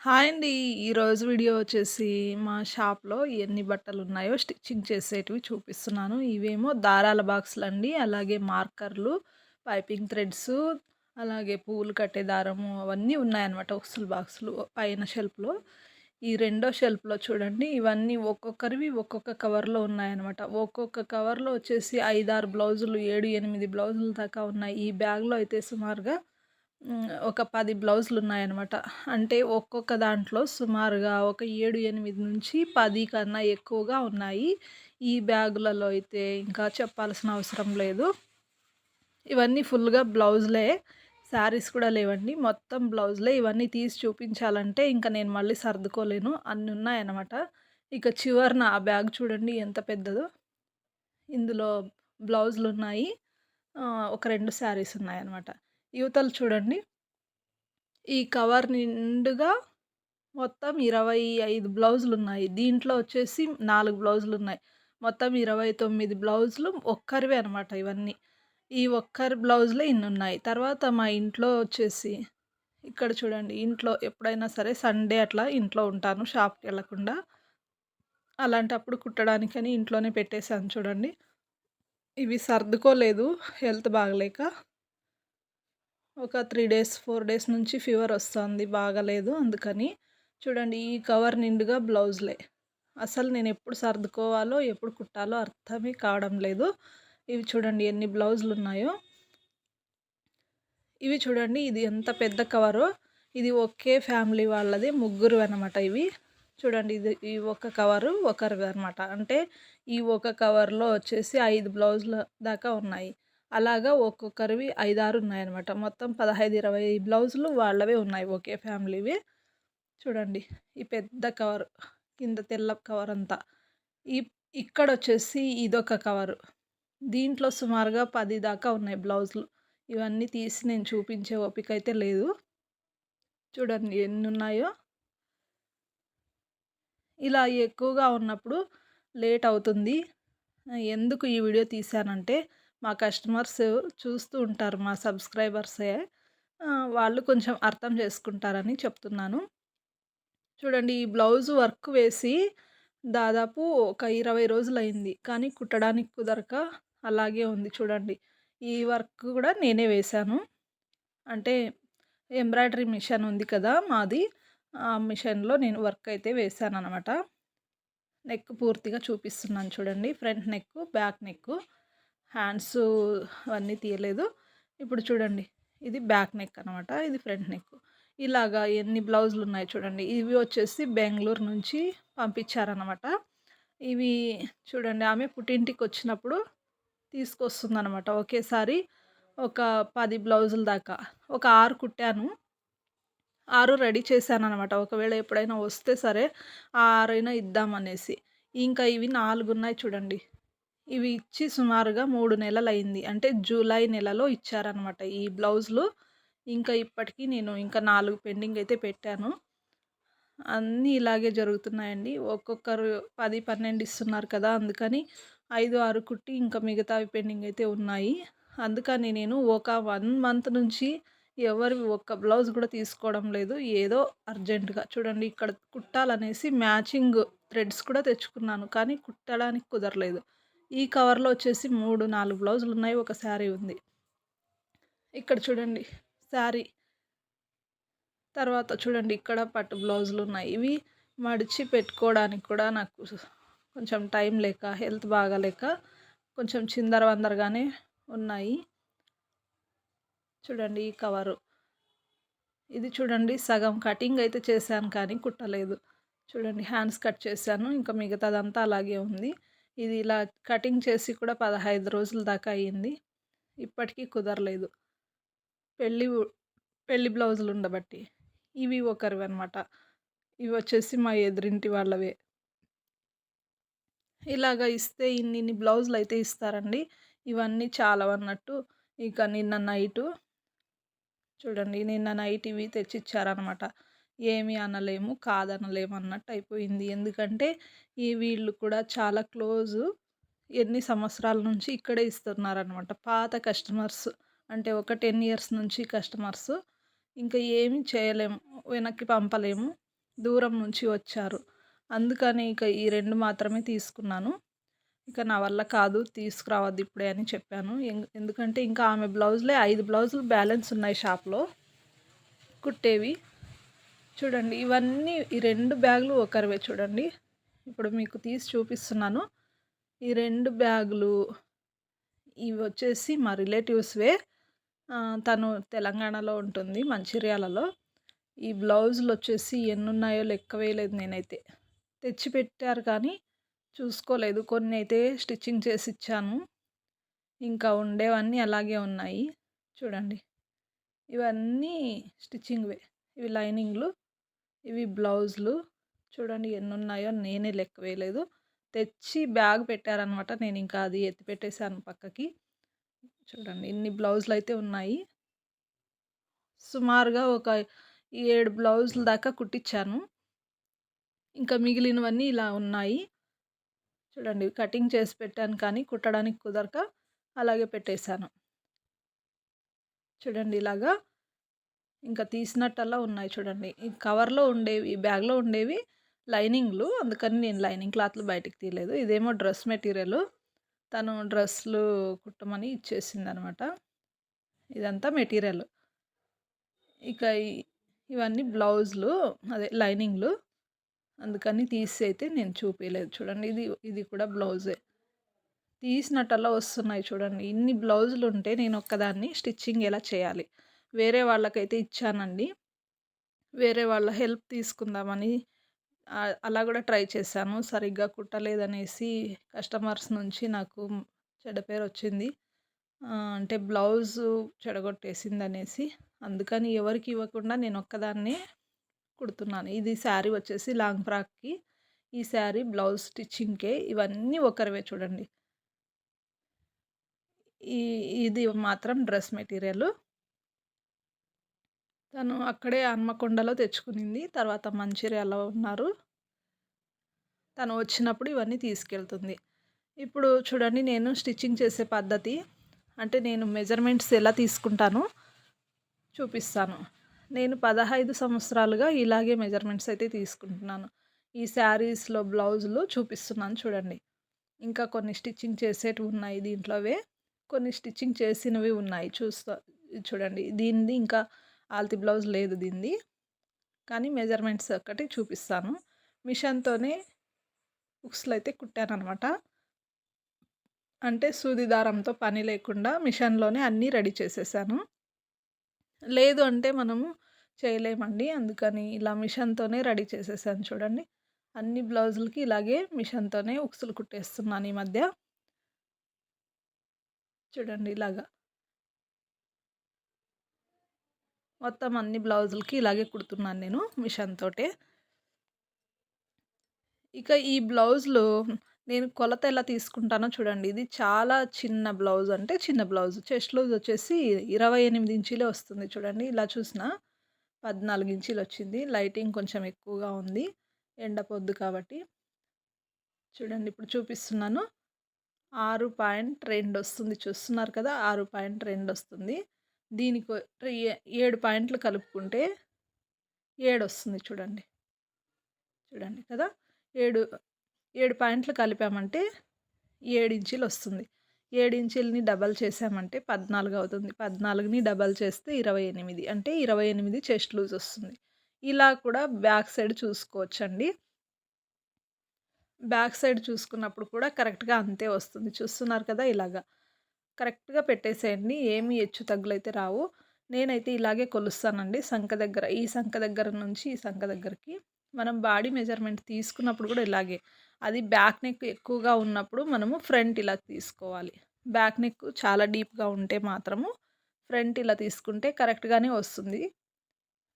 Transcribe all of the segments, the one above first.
Hi అండి. ఈరోజు video వచ్చేసి మా షాప్‌లో ఎన్ని బట్టలున్నాయో స్టిచ్చింగ్ చేసేటివి చూపిస్తున్నాను. ఇవేమో దారాల బాక్సులండి. అలాగే మార్కర్లు, పైపింగ్ థ్రెడ్సు, అలాగే పూలు కట్టే దారము అవన్నీ ఉన్నాయన్నమాట. ఉక్సులు బాక్సులు పైన షెల్ఫ్‌లో. ఈ రెండో షెల్ఫ్‌లో చూడండి ఇవన్నీ ఒక్కొక్కరివి ఒక్కొక్క కవర్‌లో ఉన్నాయన్నమాట. ఒక్కొక్క కవర్‌లో వచ్చేసి 5, 6 బ్లౌజులు, 7, 8 బ్లౌజుల దాకా ఉన్నాయి. ఈ బ్యాగ్‌లో అయితే సుమారుగా ఒక 10 బ్లౌజులున్నాయనమాట. అంటే ఒక్కొక్క దాంట్లో సుమారుగా ఒక 7, 8 నుంచి 10 కన్నా ఎక్కువగా ఉన్నాయి. ఈ బ్యాగులలో అయితే ఇంకా చెప్పాల్సిన అవసరం లేదు. ఇవన్నీ ఫుల్‌గా బ్లౌజులే. శారీస్ కూడా లేవండి. మొత్తం బ్లౌజులే. ఇవన్నీ తీసి చూపించాలంటే ఇంక నేను మళ్ళీ సర్దుకోలేను. అన్నున్నాయనమాట. ఇక చివరన ఆ బ్యాగ్ చూడండి ఎంత పెద్దదో. ఇందులో బ్లౌజులున్నాయి. ఒక 2 శారీస్ ఉన్నాయనమాట. ఇవతల చూడండి ఈ కవర్ నిండుగా మొత్తం 25 బ్లౌజులున్నాయి. దీంట్లో వచ్చేసి 4 బ్లౌజులున్నాయి. మొత్తం 29 బ్లౌజులు ఒక్కరివే అనమాట ఇవన్నీ. ఈ ఒక్కరి బ్లౌజులే ఇన్నున్నాయి. తర్వాత మా ఇంట్లో వచ్చేసి ఇక్కడ చూడండి ఇంట్లో ఎప్పుడైనా సరే సండే అట్లా ఇంట్లో ఉంటాను షాప్‌కెళ్ళకుండా. అలాంటప్పుడు కుట్టడానికని ఇంట్లోనే పెట్టేసాను చూడండి. ఇవి సర్దుకోలేదు హెల్త్ బాగలేక. ఒక 3 డేస్, 4 డేస్ నుంచి ఫీవర్ ఒస్తాంది. బాగాలేదు అందుకని. చూడండి ఈ కవర్ నిండుగా బ్లౌజులే. అసలు నేనెప్పుడు సర్దుకోవాలో, ఎప్పుడు కుట్టాలో అర్థమే కావడం లేదు. ఇవి చూడండి ఎన్ని బ్లౌజులున్నాయో. ఇవి చూడండి ఇది ఎంత పెద్ద కవరో. ఇది ఒకే ఫ్యామిలీ వాళ్ళది ముగ్గురివనమాట ఇవి. చూడండి ఇది ఈ ఒక కవరు ఒకరిదనమాట. అంటే ఈ ఒక కవర్‌లో వచ్చేసి 5 బ్లౌజుల దాకా ఉన్నాయి. అలాగా ఒక్కొక్కరివి 5, 6 ఉన్నాయన్నమాట. మొత్తం 15, 20 బ్లౌజులు వాళ్ళవే ఉన్నాయి. ఒకే ఫ్యామిలీవి. చూడండి ఈ పెద్ద కవర్ కింద తెల్ల కవరంతా. ఈ ఇక్కడొచ్చేసి ఇదొక కవరు. దీంట్లో సుమారుగా 10 దాకా ఉన్నాయి బ్లౌజులు. ఇవన్నీ తీసి నేను చూపించే ఓపికైతే లేదు. చూడండి ఎన్నున్నాయో. ఇలా ఎక్కువగా ఉన్నప్పుడు లేట్ అవుతుంది. ఎందుకు ఈ వీడియో తీశానంటే, మా కస్టమర్స్ చూస్తూ ఉంటారు. మా సబ్స్క్రైబర్సే. వాళ్ళు కొంచెం అర్థం చేసుకుంటారని చెప్తున్నాను. చూడండి ఈ బ్లౌజ్ వర్క్ వేసి దాదాపు ఒక 20 రోజులయింది. కానీ కుట్టడానికి కుదరక అలాగే ఉంది చూడండి. ఈ వర్క్ కూడా నేనే వేశాను. అంటే ఎంబ్రాయిడరీ మిషన్ ఉంది కదా మాది. ఆ మిషన్‌లో నేను వర్క్ అయితే వేశాననమాట. నెక్ పూర్తిగా చూపిస్తున్నాను చూడండి. Front neck, back neck, hands అవన్నీ తీయలేదు. ఇప్పుడు చూడండి ఇది బ్యాక్ నెక్ అనమాట. ఇది ఫ్రంట్ నెక్. ఇలాగా ఎన్ని బ్లౌజులున్నాయి చూడండి. ఇవి వచ్చేసి బెంగుళూరు నుంచి పంపించారనమాట. ఇవి చూడండి ఆమె పుట్టింటికొచ్చినప్పుడు తీసుకొస్తుందనమాట. ఒకేసారి ఒక 10 బ్లౌజుల దాకా. ఒక 6 కుట్టాను. 6 రెడీ చేశాననమాట. ఒకవేళ ఎప్పుడైనా వస్తే సరే, ఆ 6 అయినా ఇద్దామనేసి. ఇంకా ఇవి 4 ఉన్నాయి చూడండి. ఇవి ఇచ్చి సుమారుగా 3 నెలలయింది. అంటే జూలై నెలలో ఇచ్చారనమాట ఈ బ్లౌజులు. ఇంకా ఇప్పటికి నేను ఇంకా 4 పెండింగ్ అయితే పెట్టాను. అన్నీ ఇలాగే జరుగుతున్నాయండి. ఒక్కొక్కరు 10, 12 ఇస్తున్నారు కదా! అందుకని 5, 6 కుట్టి ఇంకా మిగతావి పెండింగ్ అయితే ఉన్నాయి. అందుకని నేను ఒక 1 మంత్ నుంచి ఎవరివి ఒక్క బ్లౌజ్ కూడా తీసుకోవడం లేదు. ఏదో అర్జెంట్‌గా చూడండి ఇక్కడ కుట్టాలనేసి మ్యాచింగ్ థ్రెడ్స్ కూడా తెచ్చుకున్నాను. కానీ కుట్టడానికి కుదరలేదు. ఈ కవర్‌లో వచ్చేసి 3, 4 బ్లౌజులున్నాయి. ఒక శారీ ఉంది. ఇక్కడ చూడండి శారీ. తర్వాత చూడండి ఇక్కడ పట్టు బ్లౌజులున్నాయి. ఇవి మడిచి పెట్టుకోవడానికి కూడా నాకు కొంచెం టైం లేక, హెల్త్ బాగాలేక కొంచెం చిందరవందరగానే ఉన్నాయి. చూడండి ఈ కవరు. ఇది చూడండి సగం కటింగ్ అయితే చేశాను కానీ కుట్టలేదు. చూడండి హ్యాండ్స్ కట్ చేశాను. ఇంకా మిగతాదంతా అలాగే ఉంది. ఇది ఇలా కటింగ్ చేసి కూడా 15 రోజుల దాకా అయింది. ఇప్పటికీ కుదరలేదు. పెళ్లి ఉ పెళ్లి బ్లౌజులు ఉండబట్టి. ఇవి ఒకరివన్నమాట. ఇవొచ్చేసి మా ఎదురింటి వాళ్ళవే. ఇలాగ ఇస్తే ఇన్నిన్ని బ్లౌజులయితే ఇస్తారండి. ఇవన్నీ చాలవన్నట్టు ఇక నిన్న నైటు చూడండి నిన్న నైట్ ఇవి తెచ్చిచ్చారనమాట. ఏమి అనలేము, కాదనలేము అన్నట్టు అయిపోయింది. ఎందుకంటే వీళ్ళు కూడా చాలా క్లోజు. ఎన్ని సంవత్సరాల నుంచి ఇక్కడే ఇస్తున్నారనమాట. పాత కస్టమర్స్. అంటే ఒక 10 ఇయర్స్ నుంచి కస్టమర్స్. ఇంకా ఏమి చేయలేము. వెనక్కి పంపలేము. దూరం నుంచి వచ్చారు. అందుకని ఇక ఈ 2 మాత్రమే తీసుకున్నాను. ఇక నా వల్ల కాదు తీసుకురావద్దు ఇప్పుడే అని చెప్పాను. ఎందుకంటే ఇంకా ఆమె బ్లౌజులే 5 బ్లౌజులు బ్యాలెన్స్ ఉన్నాయి షాప్‌లో కుట్టేవి. చూడండి ఇవన్నీ ఈ 2 బ్యాగులు ఒకరివే చూడండి. ఇప్పుడు మీకు తీసి చూపిస్తున్నాను. ఈ 2 బ్యాగులు ఇవొచ్చేసి మా రిలేటివ్స్‌వే. తను తెలంగాణలో ఉంటుంది మంచిర్యాలలో. ఈ బ్లౌజులొచ్చేసి ఎన్నున్నాయో లెక్క వేయలేదు నేనైతే. తెచ్చి పెట్టారు కానీ చూసుకోలేదు. కొన్నైతే స్టిచ్చింగ్ చేసిచ్చాను. ఇంకా ఉండేవన్నీ అలాగే ఉన్నాయి. చూడండి. ఇవన్నీ స్టిచ్చింగ్‌వే. ఇవి లైనింగ్‌లు. ఇవి బ్లౌజులు. చూడండి ఎన్నున్నాయో నేనే లెక్క వేయలేదు. తెచ్చి బ్యాగ్ పెట్టారనమాట. నేనింకా అది ఎత్తి పెట్టేసాను పక్కకి. చూడండి ఇన్ని బ్లౌజులైతే ఉన్నాయి. సుమారుగా ఒక 7 బ్లౌజుల దాకా కుట్టిచ్చాను. ఇంకా మిగిలినవన్నీ ఇలా ఉన్నాయి. చూడండి కటింగ్ చేసి పెట్టాను కానీ కుట్టడానికి కుదరక అలాగే పెట్టేశాను. చూడండి ఇలాగా ఇంకా తీసినట్టల్లా ఉన్నాయి చూడండి. ఈ కవర్‌లో ఉండేవి, ఈ బ్యాగ్‌లో ఉండేవి లైనింగ్‌లు. అందుకని నేను లైనింగ్ క్లాత్‌లు బయటికి తీయలేదు. ఇదేమో డ్రెస్ మెటీరియల్. తను డ్రెస్‌లు కుట్టమని ఇచ్చేసిందనమాట. ఇదంతా మెటీరియల్. ఇక ఇవన్నీ బ్లౌజులు అదే లైనింగ్‌లు. అందుకని తీసి అయితే నేను చూపియలేదు. చూడండి ఇది కూడా బ్లౌజే. తీసినట్టల్లా వస్తున్నాయి చూడండి. ఇన్ని బ్లౌజులుంటే నేను ఒక్కదాన్ని స్టిచ్చింగ్ ఎలా చేయాలి? వేరే వాళ్ళకైతే ఇచ్చానండి. వేరే వాళ్ళ హెల్ప్ తీసుకుందామని అలా కూడా ట్రై చేశాను. సరిగ్గా కుట్టలేదనేసి కస్టమర్స్ నుంచి నాకు చెడ్డ పేరొచ్చింది. అంటే బ్లౌజు చెడగొట్టేసిందనేసి. అందుకని ఎవరికీ ఇవ్వకుండా నేనొక్కదాన్నే కుడుతున్నాను. ఇది శారీ వచ్చేసి లాంగ్ ఫ్రాక్‌కి. ఈ శారీ బ్లౌజ్ స్టిచ్చింగ్‌కే. ఇవన్నీ ఒకరివే చూడండి. ఈ ఇది మాత్రం డ్రెస్ మెటీరియలు. తను అక్కడే హన్మకొండలో తెచ్చుకునింది. తర్వాత మంచిర్యాలలో ఉన్నారు. తను వచ్చినప్పుడు ఇవన్నీ తీసుకెళ్తుంది. ఇప్పుడు చూడండి నేను స్టిచ్చింగ్ చేసే పద్ధతి. అంటే నేను మెజర్‌మెంట్స్ ఎలా తీసుకుంటానో చూపిస్తాను. నేను 15 సంవత్సరాలుగా ఇలాగే మెజర్‌మెంట్స్ అయితే తీసుకుంటున్నాను. ఈ శారీస్‌లో బ్లౌజులు చూపిస్తున్నాను చూడండి. ఇంకా కొన్ని స్టిచ్చింగ్ చేసేటివి ఉన్నాయి దీంట్లోవే. కొన్ని స్టిచ్చింగ్ చేసినవి ఉన్నాయి. చూడండి. దీనిది ఇంకా ఆల్తి బ్లౌజ్ లేదు దీనిది. కానీ మెజర్‌మెంట్స్ ఒక్కటి చూపిస్తాను. మిషన్‌తోనే హుక్స్‌లయితే కుట్టాననమాట. అంటే సూది దారంతో పని లేకుండా మిషన్‌లోనే అన్నీ రెడీ చేసేసాను. లేదు అంటే మనము చేయలేమండి. అందుకని ఇలా మిషన్‌తోనే రెడీ చేసేసాను చూడండి. అన్ని బ్లౌజులకి ఇలాగే మిషన్‌తోనే హుక్స్‌లు కుట్టేస్తున్నాను ఈ మధ్య. చూడండి ఇలాగా. మొత్తం అన్ని బ్లౌజులకి ఇలాగే కుడుతున్నాను నేను మిషన్ తోటే. ఇక ఈ బ్లౌజులు నేను కొలత ఎలా తీసుకుంటానో చూడండి. ఇది చాలా చిన్న బ్లౌజ్ అంటే చిన్న బ్లౌజ్. చెస్ట్ లూజ్ వచ్చేసి 28 ఇంచీలే వస్తుంది చూడండి. ఇలా చూసినా 14 ఇంచీలొచ్చింది. లైటింగ్ కొంచెం ఎక్కువగా ఉంది. ఎండ పొద్దు కాబట్టి. చూడండి ఇప్పుడు చూపిస్తున్నాను. 6.2 వస్తుంది. చూస్తున్నారు కదా! 6.2 వస్తుంది. దీనికి 7 పాయింట్లు కలుపుకుంటే 7 వస్తుంది చూడండి. చూడండి కదా! 7, 7 పాయింట్లు కలిపామంటే 7 ఇంచీలొస్తుంది. 7 ఇంచీలని డబల్ చేశామంటే 14 అవుతుంది. 14ని డబల్ చేస్తే 28 అంటే 28 చెస్ట్ లూజ్ వస్తుంది. ఇలా కూడా బ్యాక్ సైడ్ చూసుకోవచ్చండి. బ్యాక్ సైడ్ చూసుకున్నప్పుడు కూడా కరెక్ట్‌గా అంతే వస్తుంది. చూస్తున్నారు కదా! ఇలాగా. కరెక్ట్‌గా పెట్టేసేయండి. ఏమి హెచ్చు తగ్గులైతే రావు. నేనైతే ఇలాగే కొలుస్తానండి సంక దగ్గర. ఈ సంక దగ్గర నుంచి ఈ సంక దగ్గరికి. మనం బాడీ మెజర్‌మెంట్ తీసుకున్నప్పుడు కూడా ఇలాగే. అది బ్యాక్ నెక్ ఎక్కువగా ఉన్నప్పుడు మనము ఫ్రంట్ ఇలా తీసుకోవాలి. బ్యాక్ నెక్ చాలా డీప్‌గా ఉంటే మాత్రము ఫ్రంట్ ఇలా తీసుకుంటే కరెక్ట్‌గానే వస్తుంది.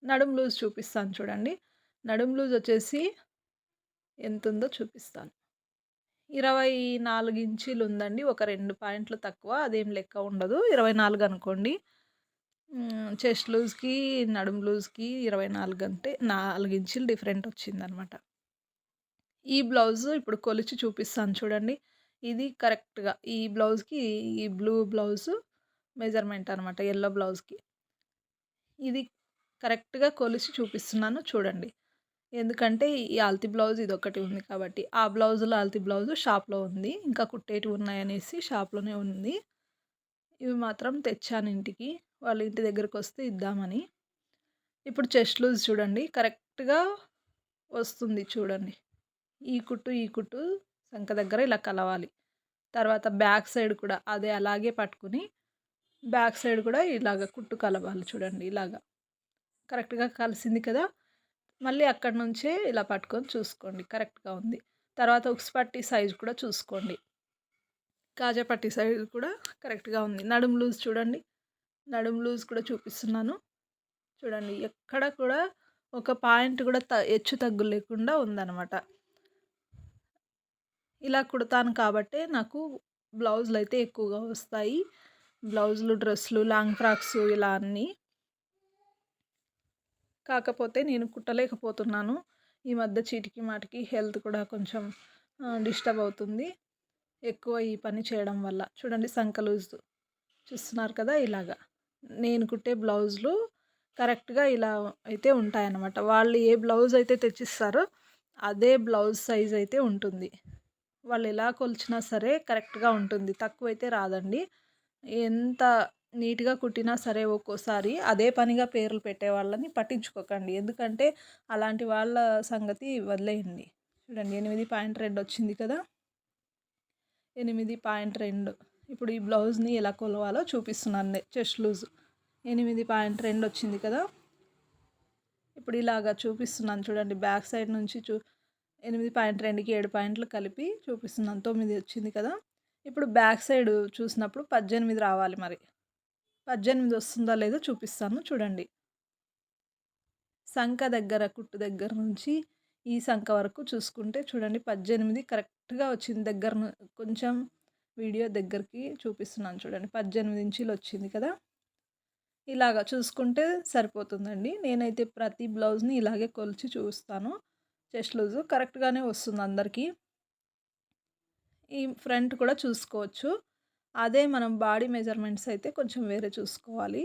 నడుము లూజ్ చూపిస్తాను చూడండి. నడుము లూజ్ వచ్చేసి ఎంతుందో చూపిస్తాను. 24 ఇంచీలు ఉందండి. ఒక 2 పాయింట్లు తక్కువ. అదేం లెక్క ఉండదు. 24 అనుకోండి. చెస్ట్ లూజ్‌కి, నడుము లూజ్‌కి 24 అంటే 4 ఇంచులు డిఫరెంట్ వచ్చిందనమాట. ఈ బ్లౌజు ఇప్పుడు కొలిచి చూపిస్తాను చూడండి. ఇది కరెక్ట్‌గా ఈ బ్లౌజ్‌కి ఈ బ్లూ బ్లౌజు మెజర్‌మెంట్ అనమాట. యెల్లో బ్లౌజ్‌కి. ఇది కరెక్ట్‌గా కొలిచి చూపిస్తున్నాను చూడండి. ఎందుకంటే ఈ ఆల్తి బ్లౌజ్ ఇదొక్కటి ఉంది కాబట్టి. ఆ బ్లౌజులో ఆల్తి బ్లౌజు షాప్‌లో ఉంది. ఇంకా కుట్టేటివి ఉన్నాయనేసి షాప్‌లోనే ఉంది. ఇవి మాత్రం తెచ్చాను ఇంటికి. వాళ్ళ ఇంటి దగ్గరకొస్తే ఇద్దామని. ఇప్పుడు చెస్ట్ లూజ్ చూడండి. కరెక్ట్‌గా వస్తుంది చూడండి. ఈ కుట్టు సంక దగ్గర ఇలా కలవాలి. తర్వాత బ్యాక్ సైడ్ కూడా అదే అలాగే పట్టుకొని, బ్యాక్ సైడ్ కూడా ఇలాగ కుట్టు కలవాలి చూడండి ఇలాగ. కరెక్ట్‌గా కలిసింది కదా! మళ్ళీ అక్కడి నుంచే ఇలా పట్టుకొని చూసుకోండి కరెక్ట్‌గా ఉంది. తర్వాత ఉక్స్ పట్టీ సైజ్ కూడా చూసుకోండి. కాజా పట్టీ సైజ్ కూడా కరెక్ట్‌గా ఉంది. నడుము లూజ్ చూడండి. నడుము లూజ్ కూడా చూపిస్తున్నాను. చూడండి ఎక్కడ కూడా ఒక పాయింట్ కూడా హెచ్చు తగ్గులు లేకుండా ఉందనమాట. ఇలా కుడతాను కాబట్టే నాకు బ్లౌజులయితే ఎక్కువగా వస్తాయి. బ్లౌజులు, డ్రెస్సులు, లాంగ్ ఫ్రాక్స్ ఇలా అన్నీ. కాకపోతే నేను కుట్టలేకపోతున్నాను. ఈ మధ్య చీటికి మాటికి హెల్త్ కూడా కొంచెం డిస్టర్బ్ అవుతుంది. ఎక్కువ ఈ పని చేయడం వల్ల. చూడండి సంక లూజు చూస్తున్నారు కదా! ఇలాగా. నేను కుట్టే బ్లౌజులు కరెక్ట్‌గా ఇలా అయితే ఉంటాయన్నమాట. వాళ్ళు ఏ బ్లౌజ్ అయితే తెచ్చిస్తారో అదే బ్లౌజ్ సైజ్ అయితే ఉంటుంది. వాళ్ళు ఎలా కొలిచినా సరే కరెక్ట్‌గా ఉంటుంది. తక్కువైతే రాదండి. ఎంత నీట్‌గా కుట్టినా సరే ఒక్కోసారి అదే పనిగా పేర్లు పెట్టేవాళ్ళని పట్టించుకోకండి. ఎందుకంటే అలాంటి వాళ్ళ సంగతి వదిలేయండి. చూడండి 8.2 వచ్చింది కదా! 8.2 ఇప్పుడు ఈ బ్లౌజ్‌ని ఎలా కొలవాలో చూపిస్తున్నాను చెస్ట్ లూజ్. 8.2 వచ్చింది కదా! ఇప్పుడు ఇలాగా చూపిస్తున్నాను చూడండి. బ్యాక్ సైడ్ నుంచి 8.2కి 7 పాయింట్లు కలిపి చూపిస్తున్నాను. 9 వచ్చింది కదా! ఇప్పుడు బ్యాక్ సైడ్ చూసినప్పుడు 18 రావాలి మరి. 18 వస్తుందో లేదో చూపిస్తాను చూడండి. సంక దగ్గర కుట్టు దగ్గర నుంచి ఈ సంక వరకు చూసుకుంటే చూడండి 18 కరెక్ట్‌గా వచ్చింది. కొంచెం వీడియో దగ్గరికి చూపిస్తున్నాను చూడండి. 18 ఇంచీలు వచ్చింది కదా! ఇలాగ చూసుకుంటే సరిపోతుందండి. నేనైతే ప్రతి బ్లౌజ్‌ని ఇలాగే కొలిచి చూస్తాను. చెస్ట్ లూజు కరెక్ట్‌గానే వస్తుంది అందరికీ. ఈ ఫ్రంట్ కూడా చూసుకోవచ్చు. అదే మనం బాడీ మెజర్‌మెంట్స్ అయితే కొంచెం వేరే చూసుకోవాలి.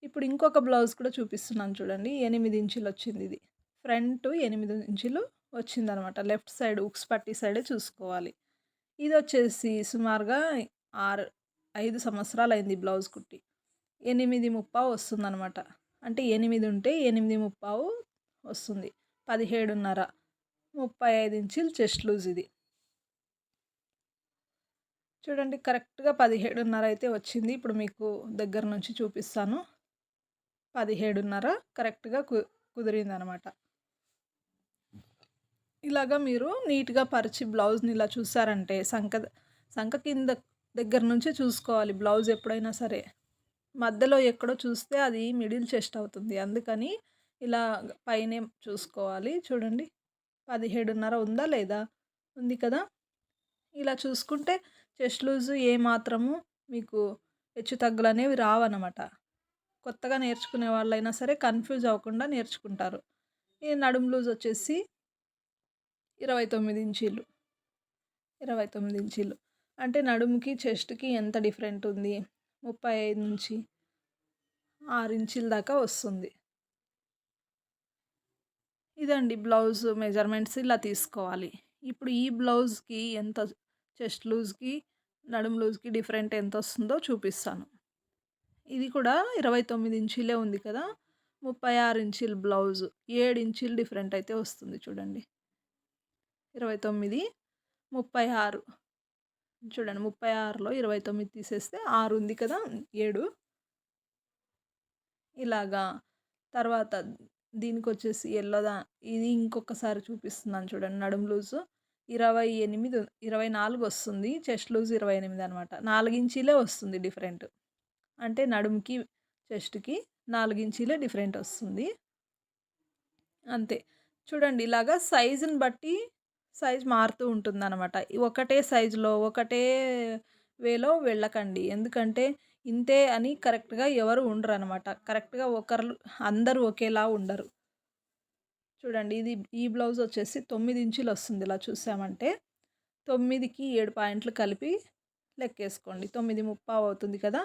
ఇప్పుడు ఇంకొక బ్లౌజ్ కూడా చూపిస్తున్నాను చూడండి. 8 ఇంచులు వచ్చింది ఇది. ఫ్రంట్ 8 ఇంచులు వచ్చిందనమాట. లెఫ్ట్ సైడ్ ఉక్స్ పట్టీ సైడే చూసుకోవాలి. ఇదొచ్చేసి సుమారుగా 6, 5 సంవత్సరాలయింది బ్లౌజ్ కుట్టి. 8.35 వస్తుందనమాట. అంటే 8 ఉంటే 8.35 వస్తుంది. 17.5 35 ఇంచులు చెస్ట్ లూజ్ ఇది. చూడండి కరెక్ట్‌గా 17.5 అయితే వచ్చింది. ఇప్పుడు మీకు దగ్గర నుంచి చూపిస్తాను. 17.5 కరెక్ట్‌గా కుదిరిందనమాట. ఇలాగా మీరు నీట్‌గా పరిచి బ్లౌజ్‌ని ఇలా చూసారంటే సంక కింద దగ్గర నుంచే చూసుకోవాలి బ్లౌజ్ ఎప్పుడైనా సరే. మధ్యలో ఎక్కడో చూస్తే అది మిడిల్ చెస్ట్ అవుతుంది. అందుకని ఇలా పైనే చూసుకోవాలి. చూడండి 17.5 ఉందా లేదా? ఉంది కదా! ఇలా చూసుకుంటే చెస్ట్ లూజ్ ఏమాత్రము మీకు హెచ్చుతగ్గులనేవి రావన్నమాట. కొత్తగా నేర్చుకునే వాళ్ళైనా సరే కన్‌ఫ్యూజ్ అవ్వకుండా నేర్చుకుంటారు. ఈ నడుము లూజ్ వచ్చేసి 29 ఇంచీలు. 29 ఇంచీలు. అంటే నడుముకి, చెస్ట్‌కి ఎంత డిఫరెంట్ ఉంది. 35-6 ఇంచీల దాకా వస్తుంది. ఇదండి బ్లౌజ్ మెజర్‌మెంట్స్ ఇలా తీసుకోవాలి. ఇప్పుడు ఈ బ్లౌజ్‌కి ఎంత చెస్ట్ లూజ్‌కి, నడుము లూజ్‌కి డిఫరెంట్ ఎంతొస్తుందో చూపిస్తాను. ఇది కూడా 29 ఇంచీలే ఉంది కదా! 36 ఇంచీల బ్లౌజు. 7 ఇంచీలు డిఫరెంట్ అయితే వస్తుంది చూడండి. 29, 36 చూడండి 36లో 29 తీసేస్తే 6 ఉంది కదా! 7 ఇలాగా. తర్వాత దీనికొచ్చేసి ఇది ఇంకొకసారి చూపిస్తున్నాను చూడండి నడుము లూజు. 24 వస్తుంది. చెస్ట్ లూజ్ 28 అనమాట. 4 ఇంచీలే వస్తుంది డిఫరెంట్. అంటే నడుముకి, చెస్ట్‌కి 4 ఇంచీలే డిఫరెంట్ వస్తుంది. అంతే. చూడండి ఇలాగా సైజుని బట్టి సైజ్ మారుతూ ఉంటుందనమాట. ఒకటే సైజులో, ఒకటే వేలో వెళ్ళకండి. ఎందుకంటే ఇంతే అని కరెక్ట్‌గా ఎవరు ఉండరనమాట. కరెక్ట్‌గా అందరూ ఒకేలా ఉండరు. చూడండి ఈ బ్లౌజ్ వచ్చేసి 9 ఇంచులు వస్తుంది ఇలా చూసామంటే. 9కి 7 పాయింట్లు కలిపి లెక్కేసుకోండి. 9.35 అవుతుంది కదా!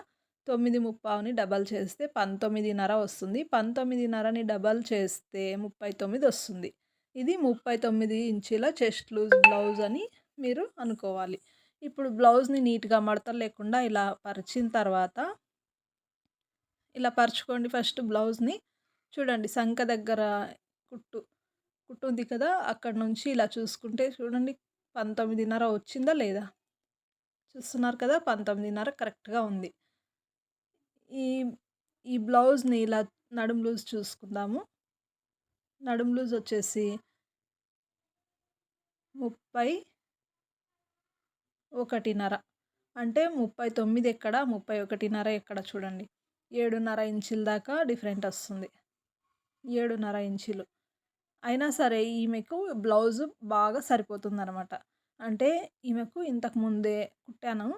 9.35ని డబల్ చేస్తే 19.5 వస్తుంది. 19.5ని డబల్ చేస్తే 39 వస్తుంది. ఇది 39 ఇంచీల చెస్ట్ లూజ్ బ్లౌజ్ అని మీరు అనుకోవాలి. ఇప్పుడు బ్లౌజ్‌ని నీట్‌గా మడతలు లేకుండా ఇలా పరిచిన తర్వాత ఇలా పరుచుకోండి ఫస్ట్ బ్లౌజ్‌ని. చూడండి సంక దగ్గర కుట్టు కుట్టు ఉంది కదా! అక్కడి నుంచి ఇలా చూసుకుంటే చూడండి 19:30 వచ్చిందా లేదా? చూస్తున్నారు కదా! 19:30 కరెక్ట్‌గా ఉంది. ఈ ఈ బ్లౌజ్‌ని ఇలా నడుము లూజ్ చూసుకుందాము. నడుము లూజ్ వచ్చేసి 31:30 అంటే 39 ఎక్కడ, 31:30 ఎక్కడ చూడండి. 7:30 ఇంచుల దాకా డిఫరెంట్ వస్తుంది. 7:30 ఇంచులు. అయినా సరే ఈమెకు బ్లౌజు బాగా సరిపోతుందనమాట. అంటే ఈమెకు ఇంతకు ముందే కుట్టాను.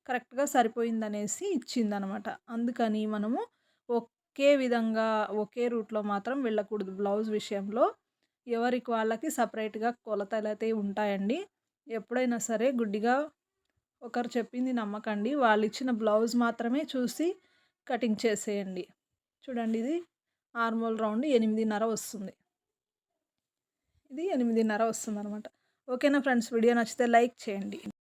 కరెక్ట్‌గా సరిపోయిందనేసి ఇచ్చిందనమాట. అందుకని మనము ఒకే విధంగా, ఒకే రూట్‌లో మాత్రం వెళ్ళకూడదు బ్లౌజ్ విషయంలో. ఎవరికి వాళ్ళకి సపరేట్‌గా కొలతలైతే ఉంటాయండి. ఎప్పుడైనా సరే గుడ్డిగా ఒకరు చెప్పింది నమ్మకండి. వాళ్ళిచ్చిన బ్లౌజ్ మాత్రమే చూసి కటింగ్ చేసేయండి. చూడండి ఇది ఆర్మోల్ రౌండ్ 8:30 వస్తుంది. ఇది 8:30 వస్తుందనమాట. ఓకేనా ఫ్రెండ్స్, వీడియో నచ్చితే లైక్ చేయండి.